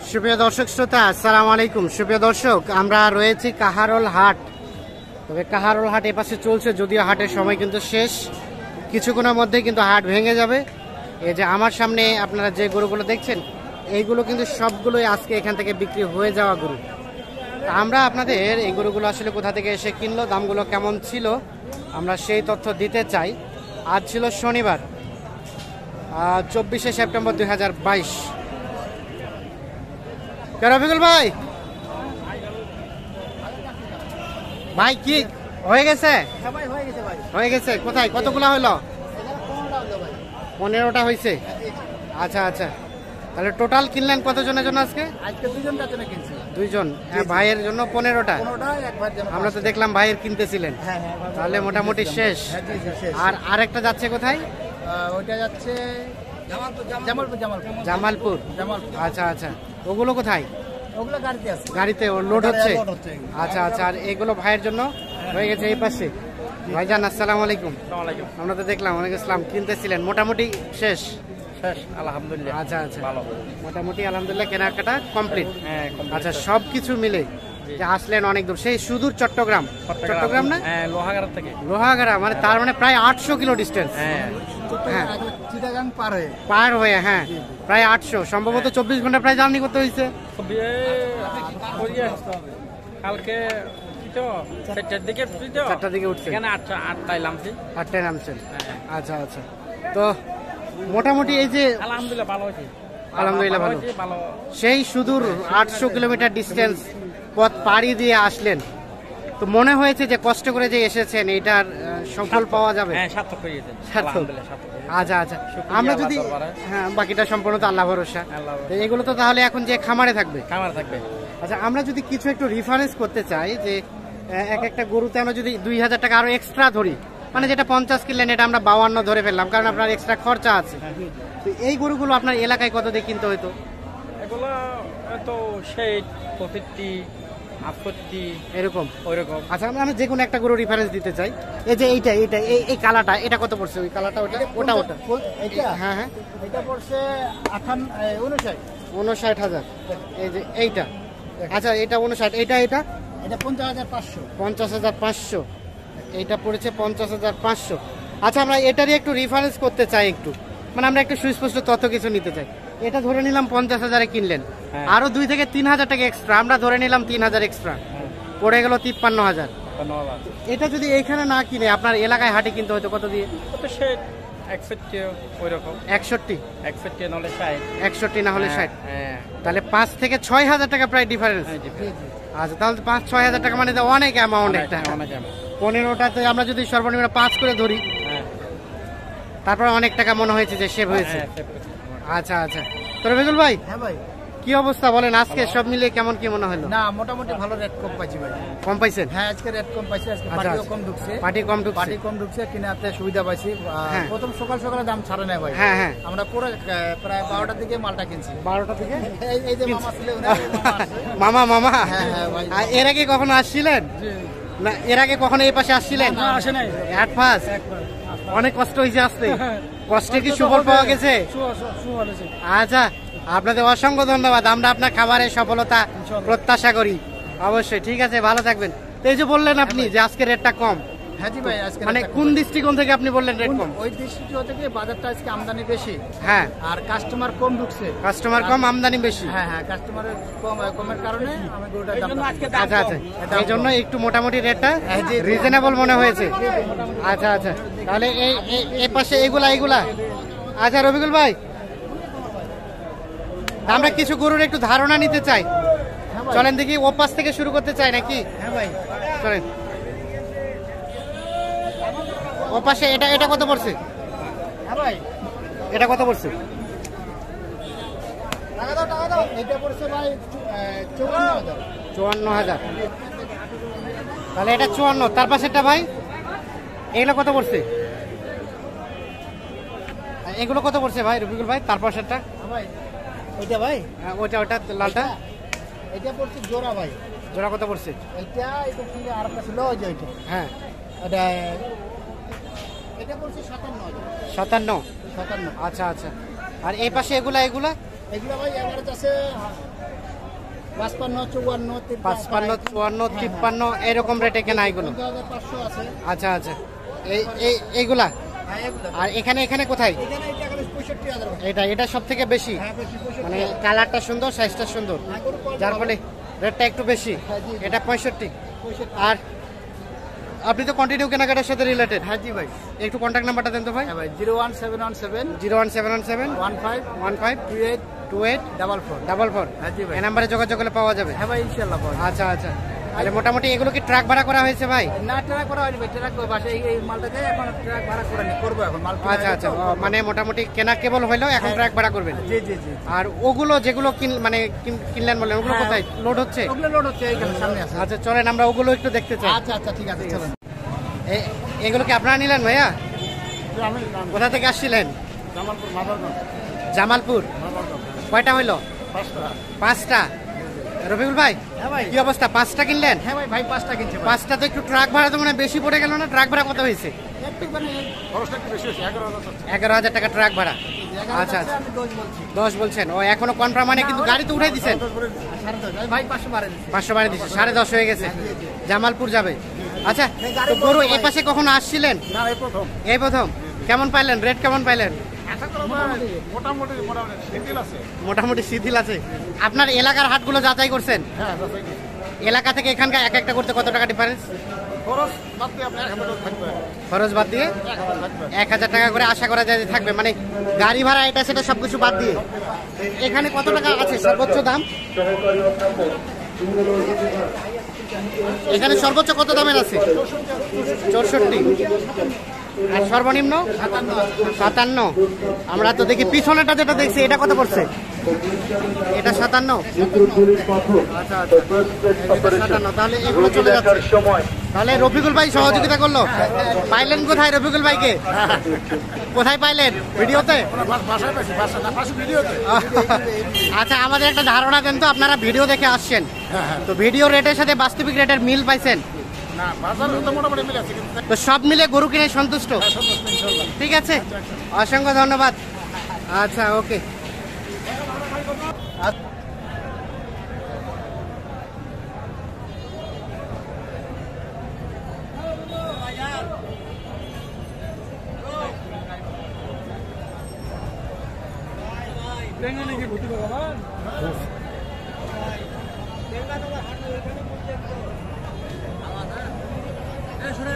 সুপ্রিয় দর্শক শ্রোতা, আসসালামু আলাইকুম। সুপ্রিয় দর্শক, আমরা রয়েছি কাহারোল হাট। তবে কাহারোল হাট এপাশে চলছে, যদিও হাটের সময় কিন্তু শেষ, কিছুক্ষণের মধ্যে কিন্তু হাট ভেঙে যাবে। এই যে আমার সামনে আপনারা যে গরুগুলো দেখছেন, এইগুলো কিন্তু সবগুলোই আজকে এখান থেকে বিক্রি হয়ে যাওয়া গরু। আমরা আপনাদের এই গরুগুলো আসলে কোথা থেকে এসে কিনলো, দামগুলো কেমন ছিল, আমরা সেই তথ্য দিতে চাই। আজ ছিল শনিবার, 24শে সেপ্টেম্বর 2022। রফিকুল ভাই, ভাই কি হয়ে গেছে? হয়ে গেছে। কোথায় কতগুলো হলো? 15টা হয়েছে। আচ্ছা আচ্ছা, তাহলে টোটাল কিনলেন কতজনের জন্য আজকে? আজকে দুইজনের জন্য কিনছি। দুইজন, ভাইয়ের জন্য 15টা। আমরা তো দেখলাম ভাইয়ের কিনতেছিলেন, তাহলে মোটামুটি শেষ। আর আরেকটা যাচ্ছে কোথায়? ওইটা যাচ্ছে জামালপুর। আচ্ছা আচ্ছা, ওগুলো কোথায়? ওগুলো গাড়িতে আছে, গাড়িতে লোড হচ্ছে। আচ্ছা আচ্ছা, আর এগুলো ভাইয়ের জন্য হয়ে গেছে এই পাশে। ভাইজান আসসালামু আলাইকুম। আমরা তো দেখলাম অনেক ইসলাম কিনতেছিলেন, মোটামুটি শেষ? আলহামদুলিল্লাহ। আচ্ছা আচ্ছা, মোটামুটি আলহামদুলিল্লাহ কেনাকাটা কমপ্লিট। আচ্ছা, সবকিছু মিলে যে আসলেন অনেক দূর, সেই সুদূর চট্টগ্রাম। চট্টগ্রাম না, লোহাগাড়া থেকে। লোহাগাড়া, মানে তার মানে প্রায় 800 কিলো ডিস্টেন্স। হ্যাঁ, পার হয়ে, হ্যাঁ প্রায় 800, সম্ভবত 24 ঘন্টা প্রায় জার্নি করতে হয়েছে। কালকে 4টার দিকে উঠছে, 8টায় নামছেন। আচ্ছা আচ্ছা, তো মোটামুটি এই যে আলহামদুলিল্লাহ ভালো হয়েছে। আলহামদুলিল্লাহ ভালো। সেই সুদূর 800 কিলোমিটার ডিস্টেন্স পথ পাড়ি দিয়ে আসলেন, তো মনে হয়েছে যে কষ্ট করে যে এসেছেন এটার সফল পাওয়া যাবে? সার্থক হয়ে গেছে। আচ্ছা আচ্ছা, আমরা যদি, হ্যাঁ বাকিটা সম্পূর্ণ তো আল্লাহ ভরসা। তো এগুলো তো তাহলে এখন যে খামারে থাকবে। আচ্ছা, আমরা যদি কিছু একটু রেফারেন্স করতে চাই, যে এক একটা গরুতে আমরা যদি 2000 টাকা আরো এক্সট্রা ধরি, মানে যেটা 50 কিনলেন এটা আমরা 52 ধরে ফেললাম, কারণ আপনার এক্সট্রা খরচা আছে। তো এই গরুগুলো আপনার এলাকায় কত দিয়ে কিনতে হইতো? এগুলো তো 65, 68 এরকম ওইরকম। আচ্ছা, আমরা যে কোনো একটা গরু রেফারেন্স দিতে চাই। এই যে এইটা এই কালারটা, এটা কত পড়ছে? ওই কালারটা, ওটা হ্যাঁ হ্যাঁ, এটা পড়ছে 59,000। এই যে এইটা, আচ্ছা এটা 59, এটা 50,500। 50,500, এইটা পড়েছে 50,500। আচ্ছা, আমরা এটারই একটু রেফারেন্স করতে চাই একটু, মানে আমরা একটু সুস্পষ্ট তথ্য কিছু নিতে চাই। এটা ধরে নিলাম 50,000-এ কিনলেন, আরো 2 থেকে 3,000 টাকা এক্সট্রা, আমরা ধরে নিলাম 3,000 এক্সট্রা, পড়ে গেল 53,000। এটা যদি এইখানে না কিনে আপনার এলাকায় হাটে কিনতে হয়তো কত দিয়ে? 61 না হলে 60, তাহলে 5 থেকে 6,000 টাকা প্রায় ডিফারেন্স। আচ্ছা, তাহলে 5-6,000 টাকা মানে অনেক অ্যামাউন্ট। একটা 15টাতে আমরা যদি সর্বনিম্ন 5 করে ধরি, তারপর অনেক টাকা মনে হয়েছে যে সেভ হয়েছে। আচ্ছা আচ্ছা, তো রফিকুল ভাই, হ্যাঁ ভাই, কি অবস্থা বলেন? আজকে সব মিলে কেমন কি মনে হলো? না মোটামুটি ভালো রেট কম পাইছি ভাই। কম পাইছেন? হ্যাঁ, আজকে রেট কম পাইছি। আজকে পার্টিও কম ঢুকছে। পার্টি কম ঢুকছে, কিনাতে সুবিধা পাইছি। প্রথম সকালে দাম ছাড়ে না ভাই। হ্যাঁ হ্যাঁ, আমরা পুরো প্রায় 12টার দিকে মালটা কিনছি। 12টা থেকে এই যে মামা ছিল, মামা। হ্যাঁ হ্যাঁ ভাই। এর আগে কখনো আসছিলেন? না, এর আগে কখনো এই পাশে আসছিলেন? না, আসে নাই। অনেক কষ্ট হয়েছে আসতে, কষ্টে কি সুফল পাওয়া গেছে? আচ্ছা, আপনাদের অসংখ্য ধন্যবাদ। আমরা আপনার খাবারের সফলতা প্রত্যাশা করি অবশ্যই। ঠিক আছে, ভালো থাকবেন। তো এই যে বললেন আপনি যে আজকে রেটটা কম, হ্যাঁ জি ভাই, আজকে মানে কোন দৃষ্টিকোণ থেকে আপনি বললেন রেট কম? ওই দৃষ্টিকোণ থেকে বাজারটা আজকে আমদানি বেশি, হ্যাঁ, আর কাস্টমার কম ঢুকছে। কাস্টমার কম, আমদানি বেশি। হ্যাঁ হ্যাঁ, কাস্টমারের কমের কারণে আমি গরুটার দাম। আচ্ছা আচ্ছা, এই জন্য একটু মোটামুটি রেটটা রিজনেবল মনে হয়েছে। আচ্ছা আচ্ছা, তাহলে এই পাশে এইগুলা। আচ্ছা রফিকুল ভাই, আমরা কিছু গরুর একটু ধারণা নিতে চাই, চলেন দেখি। ও পাশ থেকে শুরু করতে চাই নাকি? হ্যাঁ ভাই, চলেন। ও পাশে এটা কত পড়ছে? হ্যাঁ ভাই, এটা কত পড়ছে? টাকা দাও। এটা পড়ছে ভাই 54,000। তাহলে এটা 54, তার পাশেরটা ভাই এগুলো কত পড়ছে? এগুলো কত পড়ছে ভাই রফিকুল ভাই, তার পাশেরটা? ভাই ওইটা ভাই, ওটা লালটা, এটা পড়ছে জোড়া ভাই। জোড়া কত পড়ছে? এটা থেকে আর একটা ছিল, ওই যে ওইটা। হ্যাঁ, এটা পড়ছে 57। 57। আচ্ছা আচ্ছা, আর এই পাশে এগুলা এগুলো ভাই এভারেজ আছে 55, 54, 55, 54, 53 এরকম রেটে কেনা এগুলো। 500 আছে। আচ্ছা আচ্ছা, এইগুলা। হ্যাঁ এগুলো। আর এখানে কোথায়? এখানে এটা 65,000 ভাই। এটা সব থেকে বেশি, হ্যাঁ বেশি 65। মানে কালারটা সুন্দর, সাইজটা সুন্দর, যার ফলে রেটটা একটু বেশি। এটা 65। আর আপনি তো কন্টিনিউ কেনাকাটার সাথে রিলেটেড। হ্যাঁ জি ভাই। একটু কন্ট্যাক্ট নাম্বারটা দেন তো ভাই। হ্যাঁ ভাই 01717 01717 15 15 28 28 44। 44। হ্যাঁ জি ভাই। এই নাম্বারে যোগাযোগ করলে পাওয়া যাবে। হ্যাঁ ভাই ইনশাআল্লাহ পাওয়া যাবে। আচ্ছা আচ্ছা, তাহলে মোটামুটি এগুলো কি ট্রাক ভাড়া করা হয়েছে ভাই? না ট্রাক করা হয়নি ভাই, ট্রাক বাসায় এই মালটাকে এখন ট্রাক ভাড়া করে নি, করবো এখন মাল। আচ্ছা আচ্ছা, মানে মোটামুটি কেনা কেবল হইলো, এখন ট্রাক ভাড়া করবেন। জি জি জি। আর ওগুলো যেগুলো কিনলেন বললেন, ওগুলো হ্যাঁ। কোথায় লোড হচ্ছে? ওগুলো লোড হচ্ছে এইখানে সামনে আছে। আচ্ছা চলেন আমরা ওগুলো একটু দেখতে চাই। আচ্ছা আচ্ছা ঠিক আছে চলুন। এগুলো কি আপনারা নিলেন ভাইয়া? আমি কোথা থেকে আসছিলেন? জামালপুর মাদারগঞ্জ। জামালপুর। কয়টা হইলো? 5টা। রফিকুল ভাই হ্যাঁ ভাই। কি অবস্থা, 5টা কিনলেন? হ্যাঁ ভাই, ভাই 5টা কিনছে ভাই। 5টা তো একটু ট্রাক ভাড়া তো মানে বেশি পড়ে গেল না? ট্রাক ভাড়া কত হয়েছে? একটু মানে খরচটা একটু বেশি হয়েছে, 11,000। 11,000 টাকা ট্রাক ভাড়া। আচ্ছা আচ্ছা, আমি 10 বলছি। 10 বলছেন? ও এখনো কনফার্ম মানে, কিন্তু গাড়ি তো উঠাই দিচ্ছেন। 10.5 ভাই 500 বাড়ে দিচ্ছে। 500 বাড়ি দিচ্ছে, 10.5 হয়ে গেছে। জামালপুর যাবে। আচ্ছা, তো গরু এই পাশে কখনো আসছিলেন? না এই প্রথম। এই প্রথম। কেমন পাইলেন, রেট কেমন পাইলেন? আশা করো ভাই মোটামুটি শিথিল আছে। মোটামুটি শিথিল আছে। আপনার এলাকার হাটগুলো যাচাই করছেন? হ্যাঁ যাচাই করছি। এলাকা থেকে এখানকার এক একটা করতে কত টাকা ডিফারেন্স? খরচ বাদ দিয়ে আপনি 1000 থাকবে। খরচ বাদ দিয়ে 1000 থাকবে। 1000 টাকা করে আশা করা যায় যে থাকবে, মানে গাড়ি ভাড়া এটা সেটা সবকিছু বাদ দিয়ে। এখানে কত টাকা আছে সর্বোচ্চ দাম? এখানে সর্বোচ্চ কত দামের আছে? 64। আর সর্বনিম্ন 57। আমরা তো দেখি পিছনেটা যেটা দেখছি, এটা কত পড়ছে? এটা 57। আচ্ছা আচ্ছা, এটা 57। তাহলে এগুলো চলে যাচ্ছে। তাহলে রফিকুল ভাই সহযোগিতা করলো। পাইলেন কোথায় রফিকুল ভাইকে? কোথায় পাইলেন? ভিডিওতে? বাসায় পাইছি, বাসা না পাশে ভিডিওতে। আচ্ছা, আমাদের একটা ধারণা দেন তো, আপনারা ভিডিও দেখে আসছেন, তো ভিডিও রেটের সাথে বাস্তবিক রেটের মিল পাইছেন? না বাজার তো মোটামুটি মিলে আছে, কিন্তু তো সব মিলে গরু কিনে সন্তুষ্ট? সন্তুষ্ট ইনশাআল্লাহ। ঠিক আছে, অসংখ্য ধন্যবাদ। আচ্ছা ওকে। শুনে